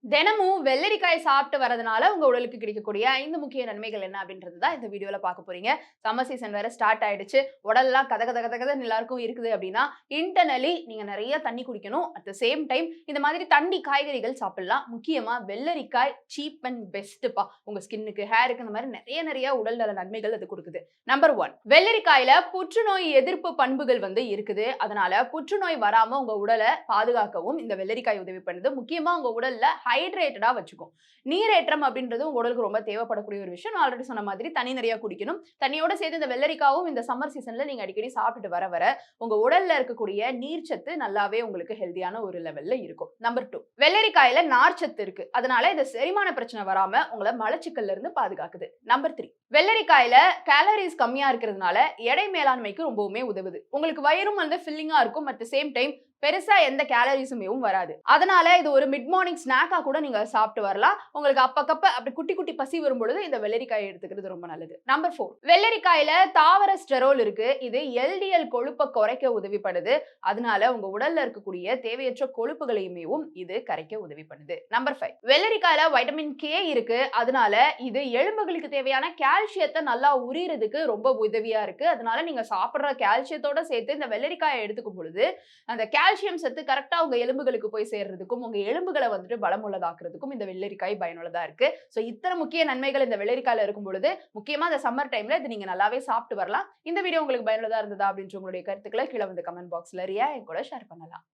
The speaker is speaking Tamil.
தினமும் வெள்ளரிக்காய் சாப்பிட்டு வரதுனால உங்க உடலுக்கு கிடைக்கக்கூடிய 5 முக்கிய நன்மைகள் என்ன அப்படின்றது தான் இந்த வீடியோல பார்க்க போறீங்க. சம்மர் சீசன் வேற ஸ்டார்ட் ஆயிடுச்சு. உடல்லாம் கத கத கத கதன்னு எல்லாருக்கும் இருக்குது அப்படின்னா, இன்டர்னலி நீங்க நெறைய தண்ணி குடிக்கணும். அட் த சேம் டைம் இந்த மாதிரி தண்ணி காய்கறிகள் சாப்பிடலாம். முக்கியமா வெள்ளரிக்காய் சீப் அண்ட் பெஸ்ட்டுப்பா. உங்க ஸ்கின்னுக்கு, ஹேருக்கு இந்த மாதிரி நெறைய உடல் நல நன்மைகள் அது குடுக்குது. நம்பர் 1 வெள்ளரிக்காயில புற்றுநோய் எதிர்ப்பு பண்புகள் இருக்குது. அதனால புற்றுநோய் வராம உங்க உடல பாதுகாக்கவும் இந்த வெள்ளரிக்காய் உதவி பண்ணுது. முக்கியமா உங்க உடல்ல ஹைட்ரேட்டடா வச்சுக்கும். நீரேற்றம் அப்படின்றது உங்க உடலுக்கு ரொம்ப தேவைப்படக்கூடிய ஒரு விஷயம். நான் ஆல்ரெடி சொன்ன மாதிரி தண்ணி நிறைய குடிக்கணும். தண்ணியோட சேர்த்து இந்த வெள்ளரிக்காவும் இந்த சம்மர் சீசன்ல நீங்க அடிக்கடி சாப்பிட்டுட்டு வர உங்க உடல்ல இருக்கக்கூடிய நீர்ச்சத்து நல்லாவே உங்களுக்கு ஹெல்தியான ஒரு லெவல்ல இருக்கும். நம்பர் 2 வெள்ளரிக்காயில நார்ச்சத்து இருக்கு. அதனால இந்த செரிமான பிரச்சனை வராம உங்கள மலச்சிக்கல்ல இருந்து பாதுகாக்குது. நம்பர் 3 வெள்ளரிக்காயில கேலரிஸ் கம்மியா இருக்கிறதுனால எடை மேலாண்மைக்கு ரொம்பவுமே உதவுது. உங்களுக்கு வயிறும் ஃபில்லிங்கா இருக்கும். அட் த சேம் டைம் பெருசா எந்த கேலரிஸுமே வராது. அதனால இது ஒரு மிட் மார்னிங் ஸ்நாக்கா கூட நீங்க சாப்பிட்டு வரலாம். உங்களுக்கு அப்பக்கப்ப அப்படி குட்டி குட்டி பசி வரும்பொழுது இந்த வெள்ளரிக்காயை எடுத்துக்கிறது ரொம்ப நல்லது. நம்பர் 4 வெள்ளரிக்காயில தாவர ஸ்டெரோல் இருக்கு. இது எல்டிஎல் கொழுப்பை குறைக்க உதவி பண்ணுது. அதனால உங்க உடல்ல இருக்கக்கூடிய தேவையற்ற கொழுப்புகளையுமே இது கரைக்க உதவி பண்ணுது. நம்பர் 5 வெள்ளரிக்காயில வைட்டமின் கே இருக்கு. அதனால இது எலும்புகளுக்கு தேவையான கால்சியத்தை நல்லா உரியறதுக்கு ரொம்ப உதவியா இருக்கு. அதனால நீங்க சாப்பிடுற கால்சியத்தோட சேர்த்து இந்த வெள்ளரிக்காயை எடுத்துக்கும் பொழுது அந்த கால்சியம் சத்து கரெக்ட்டா உங்க எலும்புகளுக்கு போய் சேர்றதுக்கும், உங்க எலும்புகள பலமுள்ளதாக்குறதுக்கும் இந்த வெள்ளரிக்காய் பயனுள்ளதா இருக்கு. சோ இத்தன முக்கிய நன்மைகள் இந்த வெள்ளரிக்காய்ல இருக்கும் பொழுது, முக்கியமா இந்த சம்மர் டைம்ல இத நீங்க நல்லாவே சாப்பிட்டு வரலாம். இந்த வீடியோ உங்களுக்கு பயனுள்ளதா இருந்ததா அப்படின்ற உங்களுடைய கருத்துக்கள கீழ வந்து கமெண்ட் பாக்ஸ்ல என் கூட ஷேர் பண்ணலாம்.